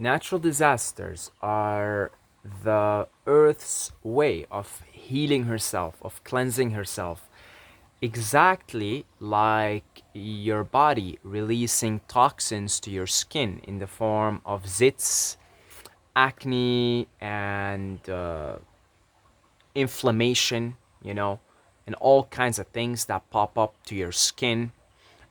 Natural disasters are the Earth's way of healing herself, of cleansing herself, exactly like your body releasing toxins to your skin in the form of zits, acne, and inflammation, and all kinds of things that pop up to your skin,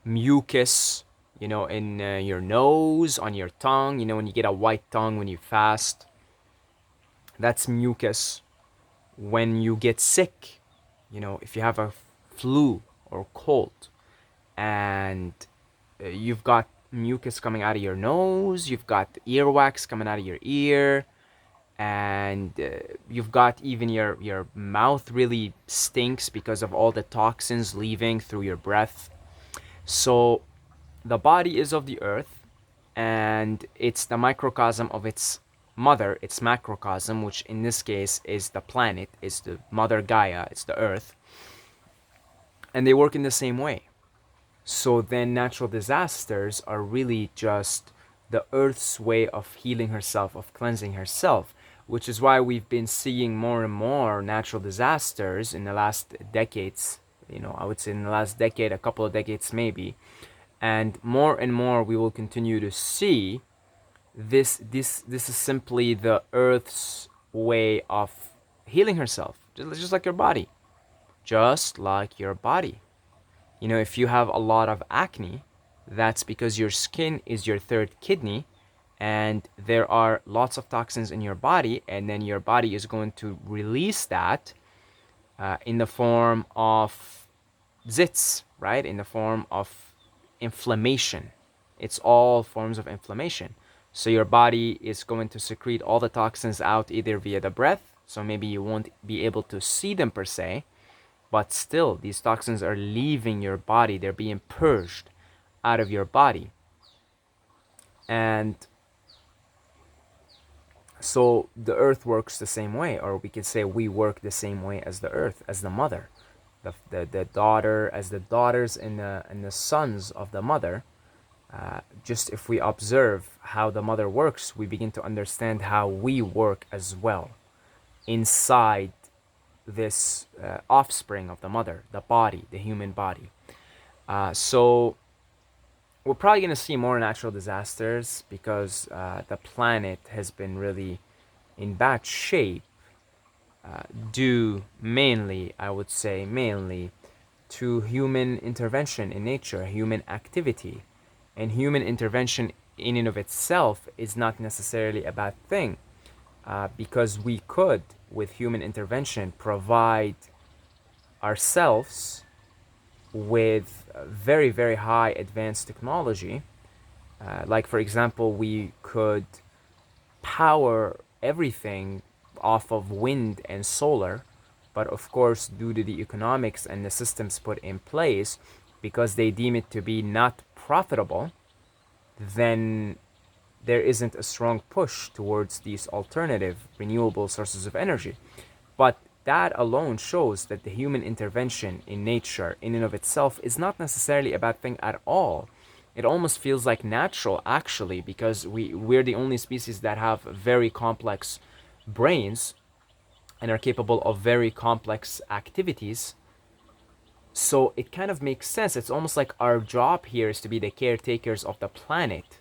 mucus, in your nose, on your tongue, when you get a white tongue when you fast, that's mucus. When you get sick, if you have a flu or cold, and you've got mucus coming out of your nose, you've got earwax coming out of your ear, and you've got even your mouth really stinks because of all the toxins leaving through your breath. So the body is of the earth, and it's the microcosm of its mother, its macrocosm, which in this case is the planet, is the mother Gaia, it's the earth, and they work in the same way. So then natural disasters are really just the earth's way of healing herself, of cleansing herself, which is why we've been seeing more and more natural disasters in the last decades. I would say in the last decade, a couple of decades maybe, and more we will continue to see this is simply the earth's way of healing herself, just like your body, just like your body. If you have a lot of acne, that's because your skin is your third kidney, and there are lots of toxins in your body, and then your body is going to release that in the form of zits, right? In the form of inflammation. It's all forms of inflammation. So your body is going to secrete all the toxins out either via the breath, so maybe you won't be able to see them per se, but still these toxins are leaving your body, they're being purged out of your body. And so the earth works the same way, or we could say we work the same way as the earth, as the mother, the daughter, as the daughters and the sons of the mother. Just if we observe how the mother works, we begin to understand how we work as well inside this offspring of the mother, the body, the human body. So we're probably going to see more natural disasters because the planet has been really in bad shape, due mainly, I would say, mainly to human intervention in nature, human activity. And human intervention in and of itself is not necessarily a bad thing, because we could, with human intervention, provide ourselves with very, very high advanced technology. Like, for example, we could power everything off of wind and solar, but of course, due to the economics and the systems put in place, because they deem it to be not profitable, then there isn't a strong push towards these alternative renewable sources of energy. But that alone shows that the human intervention in nature, in and of itself, is not necessarily a bad thing at all. It almost feels like natural, actually, because we're the only species that have very complex brains and are capable of very complex activities. So it kind of makes sense. It's almost like our job here is to be the caretakers of the planet.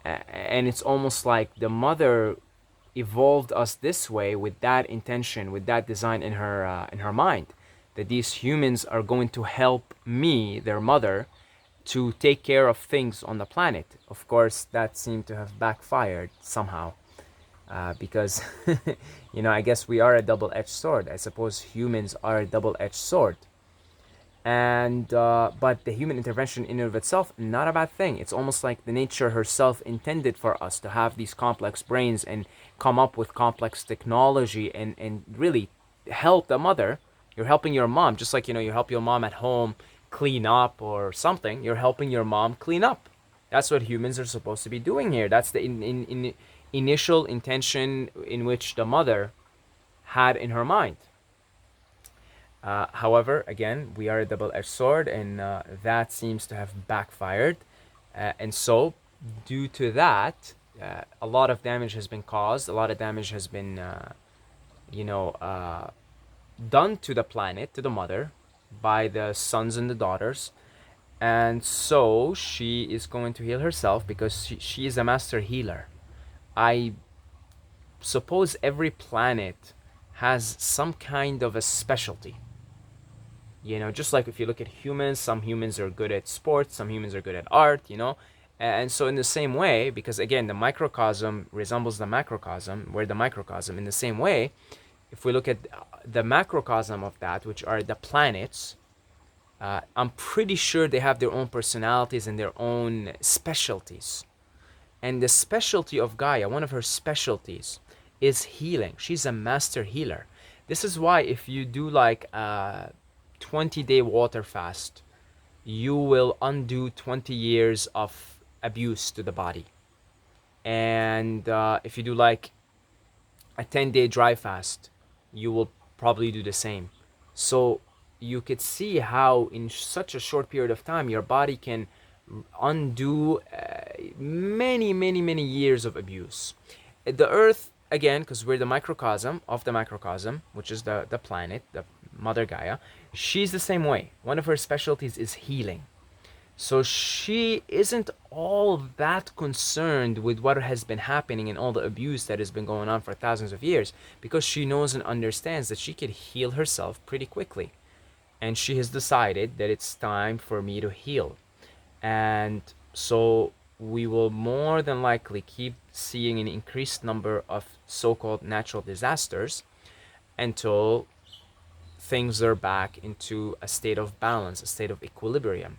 And it's almost like the mother evolved us this way with that intention, with that design in her mind, that these humans are going to help me, their mother, to take care of things on the planet. Of course, that seemed to have backfired somehow, because I guess we are a double-edged sword. I suppose humans are a double-edged sword. And but the human intervention in and of itself, not a bad thing. It's almost like the nature herself intended for us to have these complex brains and come up with complex technology, and really help the mother. You're helping your mom, just like you help your mom at home clean up or something. You're helping your mom clean up. That's what humans are supposed to be doing here. That's the initial intention in which the mother had in her mind. However, again, we are a double-edged sword, and that seems to have backfired. And so, due to that, a lot of damage has been caused, a lot of damage has been you know done to the planet, to the mother, by the sons and the daughters. And so she is going to heal herself because she is a master healer. I suppose every planet has some kind of a specialty. Just like if you look at humans, some humans are good at sports, some humans are good at art. And so, in the same way, because again, the microcosm resembles the macrocosm, we're the microcosm. In the same way, if we look at the macrocosm of that, which are the planets, I'm pretty sure they have their own personalities and their own specialties. And the specialty of Gaia, one of her specialties, is healing. She's a master healer. This is why if you do like a 20-day water fast, you will undo 20 years of abuse to the body. And if you do like a 10-day dry fast, you will probably do the same. So you could see how in such a short period of time your body can undo many, many, many years of abuse. The earth, again, because we're the microcosm of the macrocosm, which is the planet, the mother Gaia, she's the same way. One of her specialties is healing. So she isn't all that concerned with what has been happening and all the abuse that has been going on for thousands of years, because she knows and understands that she could heal herself pretty quickly. And she has decided that it's time for me to heal. And so we will more than likely keep seeing an increased number of so-called natural disasters until things are back into a state of balance, a state of equilibrium,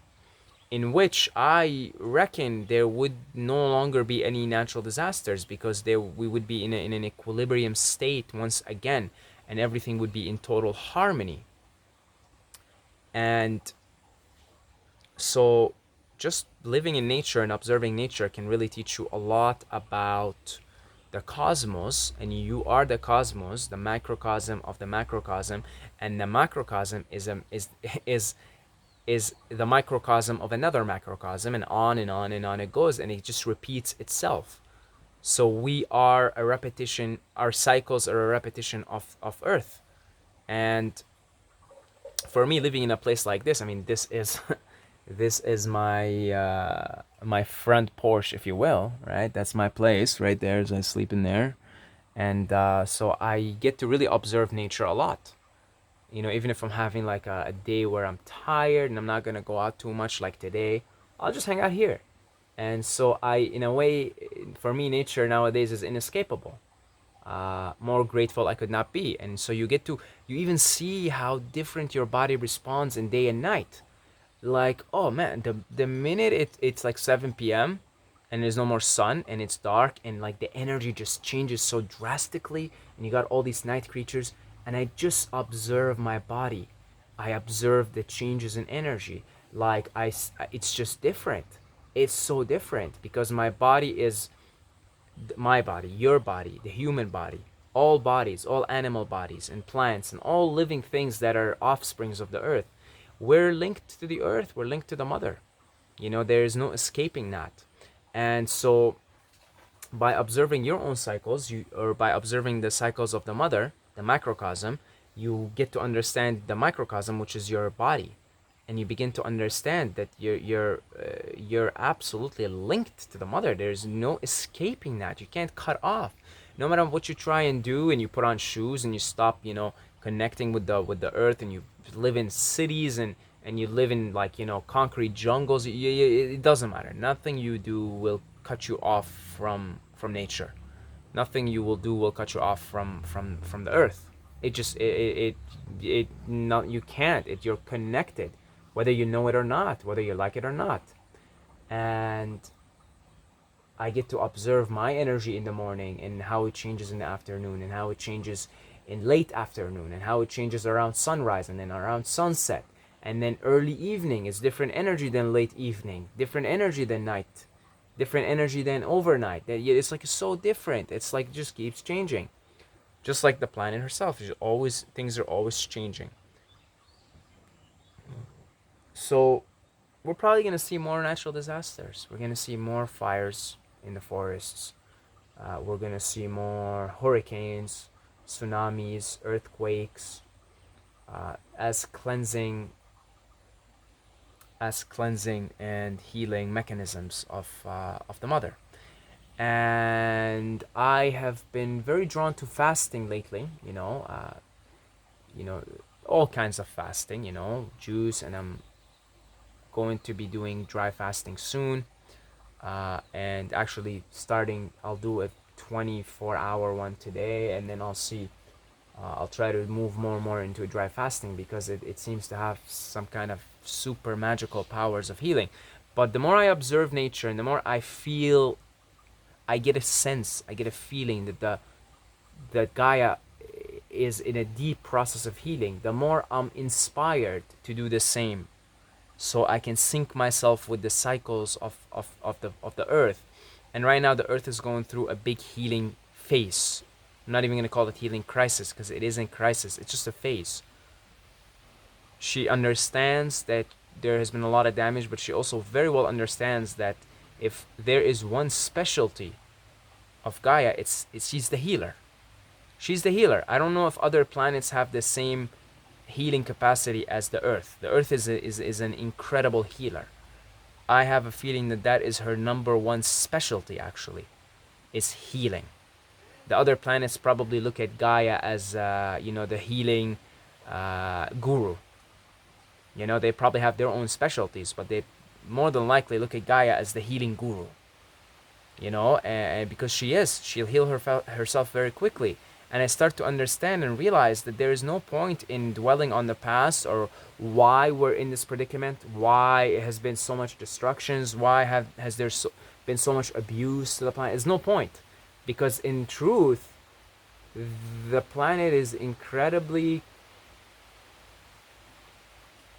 in which I reckon there would no longer be any natural disasters, because we would be in an equilibrium state once again, and everything would be in total harmony. And so just living in nature and observing nature can really teach you a lot about the cosmos, and you are the cosmos, the microcosm of the macrocosm, and the macrocosm is the microcosm of another macrocosm, and on and on and on it goes, and it just repeats itself. So we are a repetition, our cycles are a repetition of Earth. And for me, living in a place like this, I mean, this is this is my front porch, if you will, right? That's my place right there, as I sleep in there. And so I get to really observe nature a lot. Even if I'm having like a day where I'm tired and I'm not gonna go out too much, like today, I'll just hang out here. And so in a way, for me, nature nowadays is inescapable. More grateful I could not be. And so you even see how different your body responds in day and night. Like, oh man, the minute it's like 7 p.m. and there's no more sun and it's dark, and like the energy just changes so drastically, and you got all these night creatures, and I just observe my body. I observe the changes in energy. Like it's just different. It's so different because my body, your body, the human body, all bodies, all animal bodies and plants and all living things that are offsprings of the earth. We're linked to the earth, we're linked to the mother. There is no escaping that. And so by observing your own cycles, or by observing the cycles of the mother, the macrocosm, you get to understand the microcosm, which is your body, and you begin to understand that you're absolutely linked to the mother. There's no escaping that. You can't cut off. No matter what you try and do, and you put on shoes and you stop, connecting with the earth, and you live in cities, and you live in like concrete jungles. It doesn't matter. Nothing you do will cut you off from nature. Nothing you will do will cut you off from the earth. It not you can't. You're connected, whether you know it or not, whether you like it or not. And I get to observe my energy in the morning, and how it changes in the afternoon, and how it changes in late afternoon, and how it changes around sunrise, and then around sunset, and then early evening is different energy than late evening, different energy than night, different energy than overnight. It's like so different. It's like it just keeps changing, just like the planet herself. Things are always changing. So we're probably going to see more natural disasters. We're going to see more fires in the forests. We're gonna see more hurricanes, tsunamis, earthquakes, as cleansing and healing mechanisms of the mother. And I have been very drawn to fasting lately. You know, all kinds of fasting. Juice, and I'm going to be doing dry fasting soon. And actually starting, I'll do a 24-hour one today, and then I'll see. I'll try to move more and more into dry fasting because it seems to have some kind of super magical powers of healing. But the more I observe nature and the more I feel, I get a sense, I get a feeling that Gaia is in a deep process of healing, the more I'm inspired to do the same, so I can sync myself with the cycles of the earth. And right now the earth is going through a big healing phase. I'm not even going to call it healing crisis because it isn't crisis, it's just a phase. She understands that there has been a lot of damage, but she also very well understands that if there is one specialty of Gaia, it's she's the healer. She's the healer. I don't know if other planets have the same healing capacity as the Earth. The Earth is an incredible healer. I have a feeling that is her number one specialty, actually, is healing. The other planets probably look at Gaia as, the healing guru. They probably have their own specialties, but they more than likely look at Gaia as the healing guru. And because she'll heal herself very quickly. And I start to understand and realize that there is no point in dwelling on the past or why we're in this predicament, why it has been so much destructions, why has there been so much abuse to the planet. There's no point, because in truth, the planet is incredibly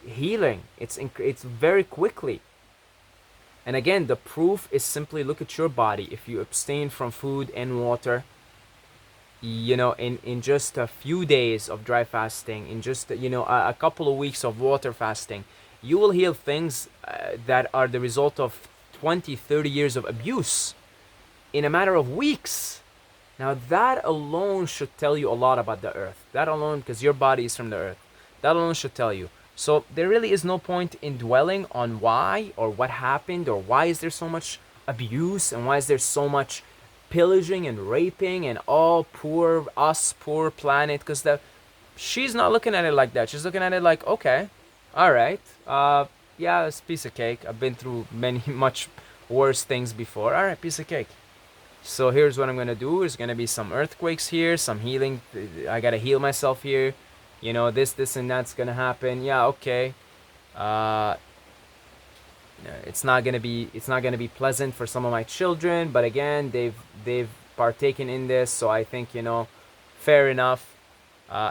healing. It's very quickly. And again, the proof is simply look at your body. If you abstain from food and water, in just a few days of dry fasting, in just a couple of weeks of water fasting, you will heal things that are the result of 20, 30 years of abuse in a matter of weeks. Now that alone should tell you a lot about the earth. That alone, because your body is from the earth, that alone should tell you. So there really is no point in dwelling on why or what happened or why is there so much abuse and why is there so much pillaging and raping and all poor planet, because she's not looking at it like that. She's looking at it like, okay, all right, yeah, it's a piece of cake. I've been through many much worse things before. All right, piece of cake. So here's what I'm gonna do. There's gonna be some earthquakes here, some healing. I gotta heal myself here. This and that's gonna happen. Yeah, okay. uh it's not gonna be pleasant for some of my children, but again, they've partaken in this, so I think, fair enough.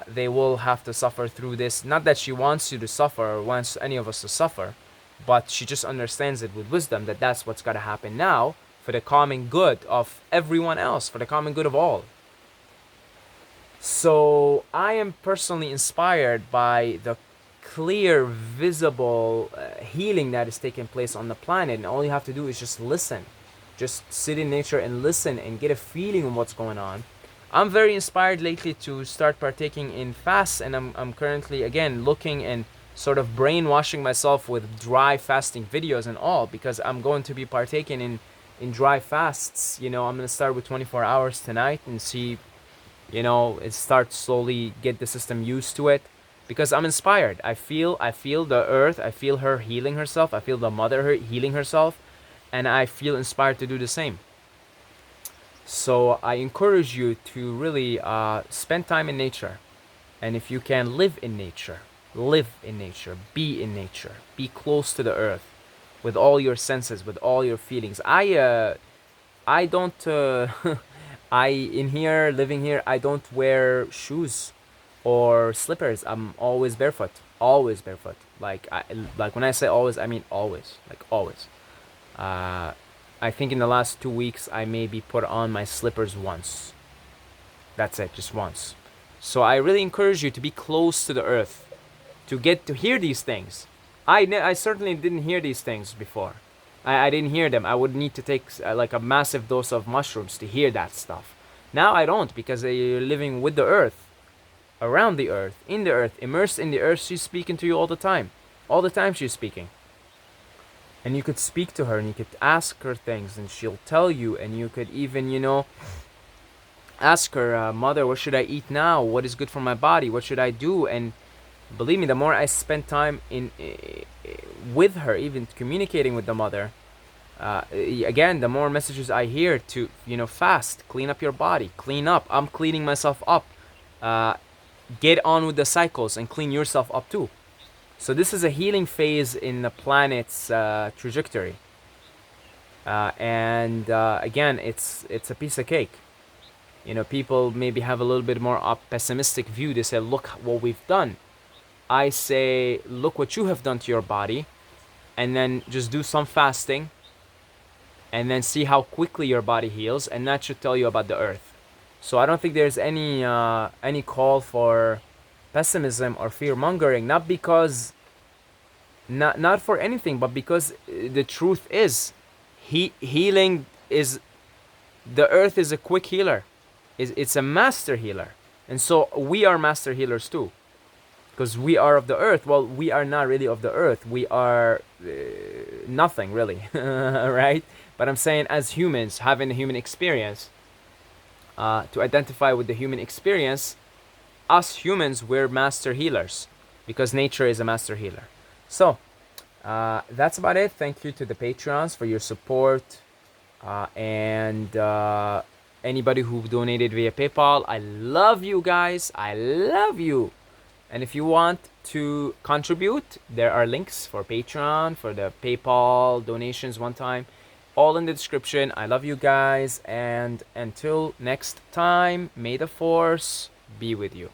They will have to suffer through this. Not that she wants you to suffer or wants any of us to suffer, but she just understands it with wisdom that that's what's gotta happen now for the common good of everyone else, for the common good of all. So I am personally inspired by the clear, visible healing that is taking place on the planet, and all you have to do is just listen. Just sit in nature and listen and get a feeling of what's going on. I'm very inspired lately to start partaking in fasts, and I'm currently, again, looking and sort of brainwashing myself with dry fasting videos and all, because I'm going to be partaking in dry fasts. I'm going to start with 24 hours tonight and see, it starts slowly get the system used to it, because I'm inspired. I feel the earth, I feel her healing herself, I feel the mother healing herself, and I feel inspired to do the same. So I encourage you to really spend time in nature, and if you can, live in nature, be in nature, be close to the earth with all your senses, with all your feelings. I don't I in here, living here, I don't wear shoes or slippers. I'm always barefoot. Always barefoot. Like when I say always, I mean always. Like always. I think in the last 2 weeks I maybe put on my slippers once. That's it, just once. So I really encourage you to be close to the earth, to get to hear these things. I certainly didn't hear these things before. I didn't hear them. I would need to take like a massive dose of mushrooms to hear that stuff. Now I don't, because you're living with the earth, around the earth, in the earth, immersed in the earth. She's speaking to you all the time. All the time she's speaking. And you could speak to her and you could ask her things and she'll tell you. And you could even, ask her, Mother, what should I eat now? What is good for my body? What should I do? And believe me, the more I spend time with her, even communicating with the mother, again, the more messages I hear to, fast, clean up your body, clean up. I'm cleaning myself up. Get on with the cycles and clean yourself up too. So this is a healing phase in the planet's trajectory. And again, it's a piece of cake. People maybe have a little bit more pessimistic view. They say, look what we've done. I say, look what you have done to your body, and then just do some fasting, and then see how quickly your body heals, and that should tell you about the earth. So I don't think there's any call for pessimism or fear mongering, not because, not for anything, but because the truth is, healing is, the earth is a quick healer. It's a master healer, and so we are master healers too. Because we are of the earth. Well, we are not really of the earth. We are nothing really, right? But I'm saying, as humans, having a human experience, to identify with the human experience, us humans, we're master healers, because nature is a master healer. So that's about it. Thank you to the Patreons for your support, and anybody who donated via PayPal. I love you guys. I love you. And if you want to contribute, there are links for Patreon, for the PayPal donations one time, all in the description. I love you guys, and until next time, may the force be with you.